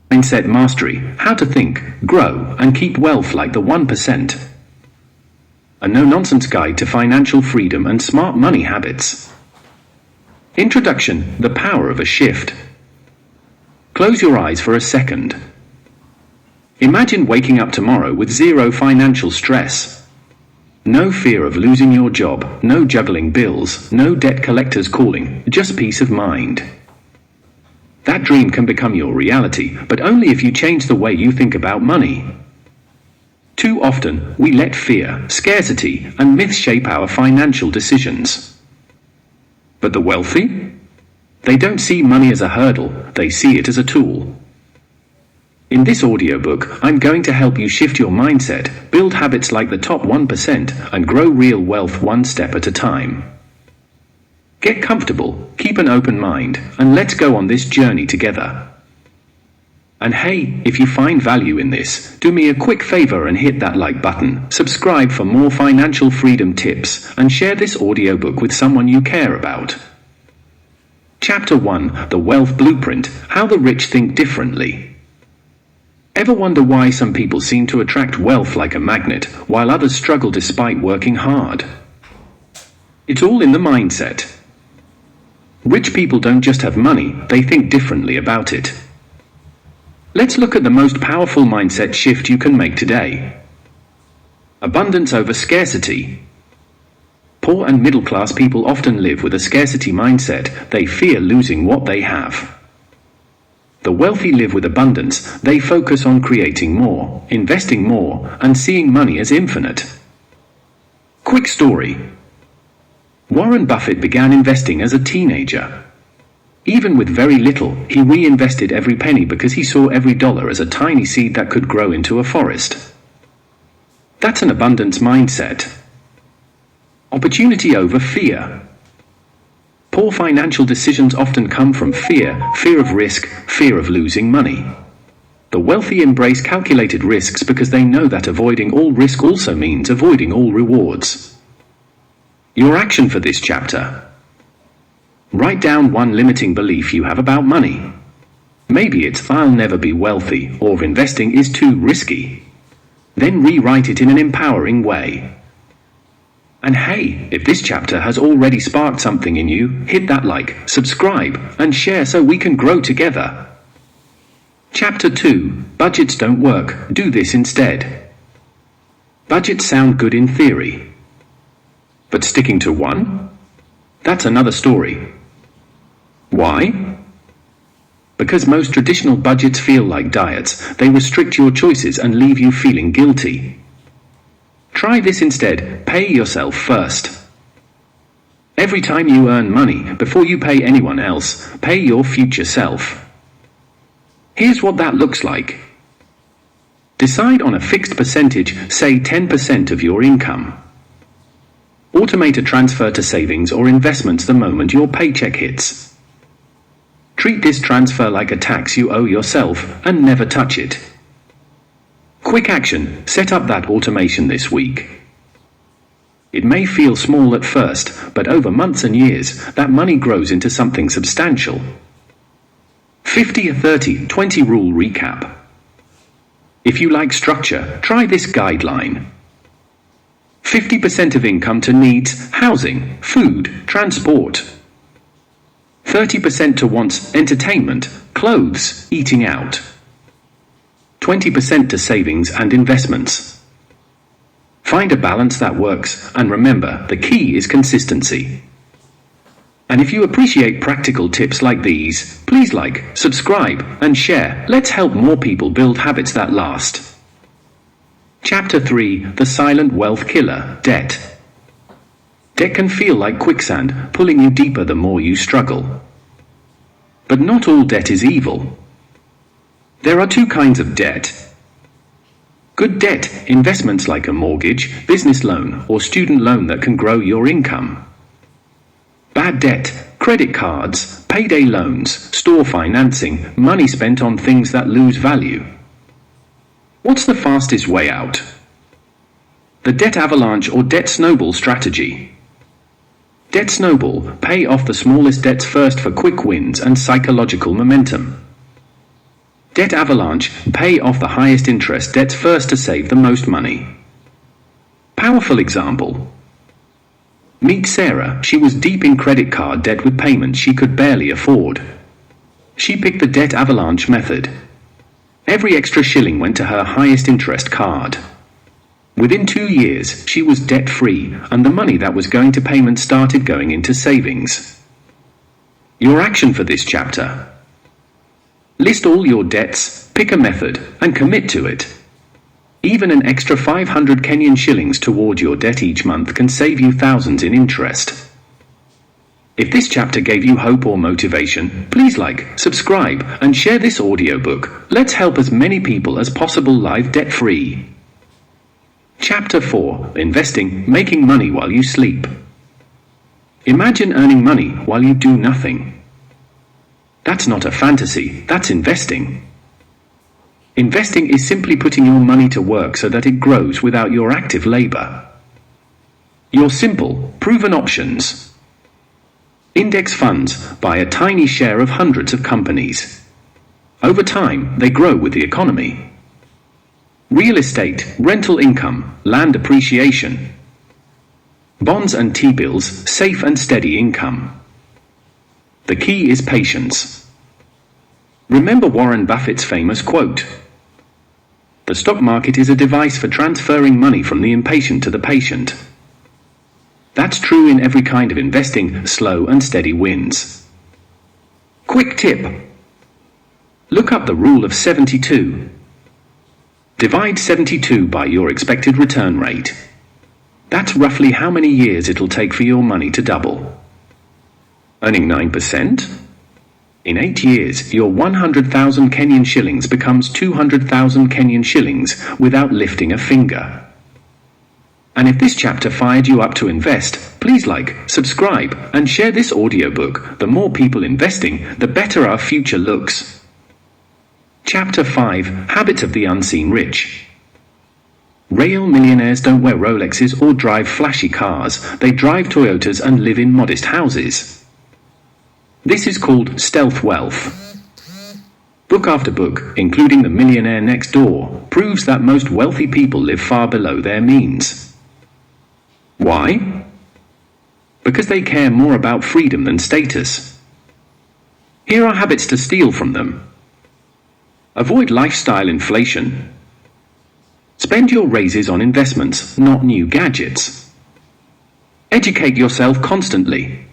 Mindset Mastery: How to Think, Grow, and Keep Wealth Like the 1%. A no-nonsense guide to financial freedom and smart money habits. Introduction: The power of a shift. Close your eyes for a second. Imagine waking up tomorrow with zero financial stress. No fear of losing your job, no juggling bills, no debt collectors calling, just peace of mind. That dream can become your reality, but only if you change the way you think about money. Too often, we let fear, scarcity, and myths shape our financial decisions. But the wealthy? They don't see money as a hurdle, they see it as a tool. In this audiobook, I'm going to help you shift your mindset, build habits like the top 1%, and grow real wealth one step at a time. Get comfortable, keep an open mind, and let's go on this journey together. And hey, if you find value in this, do me a quick favor and hit that like button, subscribe for more financial freedom tips, and share this audiobook with someone you care about. Chapter 1: The Wealth Blueprint: How the Rich Think Differently. Ever wonder why some people seem to attract wealth like a magnet, while others struggle despite working hard? It's all in the mindset. Rich people don't just have money, they think differently about it. Let's look at the most powerful mindset shift you can make today. Abundance over scarcity. Poor and middle-class people often live with a scarcity mindset. They fear losing what they have. The wealthy live with abundance. They focus on creating more, investing more, and seeing money as infinite. Quick story. Warren Buffett began investing as a teenager. Even with very little, he reinvested every penny because he saw every dollar as a tiny seed that could grow into a forest. That's an abundance mindset. Opportunity over fear. Poor financial decisions often come from fear of risk, fear of losing money. The wealthy embrace calculated risks because they know that avoiding all risk also means avoiding all rewards. Your action for this chapter. Write down one limiting belief you have about money. Maybe it's "I'll never be wealthy" or "investing is too risky." Then rewrite it in an empowering way. And hey, if this chapter has already sparked something in you, hit that like, subscribe, and share so we can grow together. Chapter 2: Budgets Don't Work, Do This Instead. Budgets sound good in theory. But sticking to one? That's another story. Why? Because most traditional budgets feel like diets. They restrict your choices and leave you feeling guilty. Try this instead: pay yourself first. Every time you earn money, before you pay anyone else, pay your future self. Here's what that looks like. Decide on a fixed percentage, say 10% of your income. Automate a transfer to savings or investments the moment your paycheck hits. Treat this transfer like a tax you owe yourself, and never touch it. Quick action: set up that automation this week. It may feel small at first, but over months and years, that money grows into something substantial. 50-30-20 rule recap. If you like structure, try this guideline. 50% of income to needs, housing, food, transport. 30% to wants, entertainment, clothes, eating out. 20% to savings and investments. Find a balance that works, and remember, the key is consistency. And if you appreciate practical tips like these, please like, subscribe, and share. Let's help more people build habits that last. Chapter 3: The Silent Wealth Killer, Debt. Debt can feel like quicksand, pulling you deeper the more you struggle. But not all debt is evil. There are two kinds of debt. Good debt, investments like a mortgage, business loan, or student loan that can grow your income. Bad debt, credit cards, payday loans, store financing, money spent on things that lose value. What's the fastest way out? The debt avalanche or debt snowball strategy. Debt snowball: pay off the smallest debts first for quick wins and psychological momentum. Debt avalanche, pay off the highest interest debts first to save the most money. Powerful example. Meet Sarah. She was deep in credit card debt with payments she could barely afford. She picked the debt avalanche method. Every extra shilling went to her highest interest card. Within 2 years, she was debt-free, and the money that was going to payments started going into savings. Your action for this chapter. List all your debts, pick a method, and commit to it. Even an extra 500 Kenyan shillings toward your debt each month can save you thousands in interest. If this chapter gave you hope or motivation, please like, subscribe, and share this audiobook. Let's help as many people as possible live debt-free. Chapter 4. Investing, making money while you sleep. Imagine earning money while you do nothing. That's not a fantasy, that's investing. Investing is simply putting your money to work so that it grows without your active labor. Your simple, proven options. Index funds buy a tiny share of hundreds of companies. Over time, they grow with the economy. Real estate, rental income, land appreciation. Bonds and T-bills, safe and steady income. The key is patience. Remember Warren Buffett's famous quote. The stock market is a device for transferring money from the impatient to the patient. That's true in every kind of investing. Slow and steady wins. Quick tip. Look up the rule of 72. Divide 72 by your expected return rate. That's roughly how many years it'll take for your money to double. Earning 9%? In 8 years, your 100,000 Kenyan shillings becomes 200,000 Kenyan shillings without lifting a finger. And if this chapter fired you up to invest, please like, subscribe, and share this audiobook. The more people investing, the better our future looks. Chapter 5. Habits of the Unseen Rich. Real millionaires don't wear Rolexes or drive flashy cars. They drive Toyotas and live in modest houses. This is called stealth wealth. Book after book, including The Millionaire Next Door, proves that most wealthy people live far below their means. Why? Because they care more about freedom than status. Here are habits to steal from them. Avoid lifestyle inflation. Spend your raises on investments, not new gadgets. Educate yourself constantly.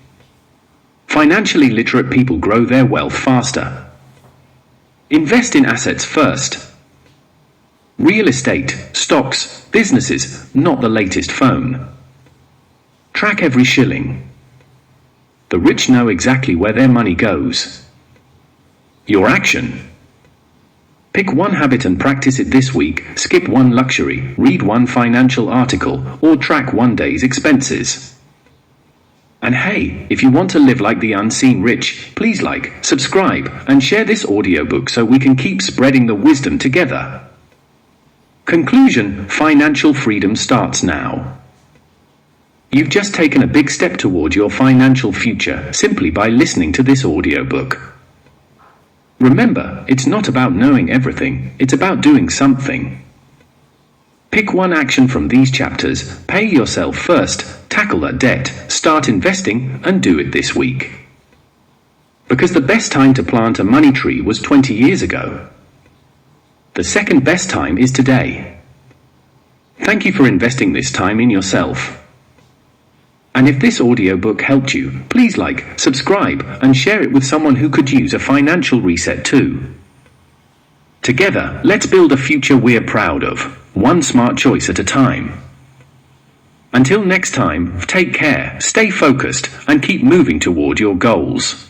Financially literate people grow their wealth faster. Invest in assets first. Real estate, stocks, businesses, not the latest phone. Track every shilling. The rich know exactly where their money goes. Your action. Pick one habit and practice it this week. Skip one luxury, read one financial article, or track one day's expenses. And hey, if you want to live like the unseen rich, please like, subscribe, and share this audiobook so we can keep spreading the wisdom together. Conclusion: financial freedom starts now. You've just taken a big step toward your financial future simply by listening to this audiobook. Remember, it's not about knowing everything, it's about doing something. Pick one action from these chapters, pay yourself first, tackle that debt, start investing, and do it this week. Because the best time to plant a money tree was 20 years ago. The second best time is today. Thank you for investing this time in yourself. And if this audiobook helped you, please like, subscribe, and share it with someone who could use a financial reset too. Together, let's build a future we're proud of, one smart choice at a time. Until next time, take care, stay focused, and keep moving toward your goals.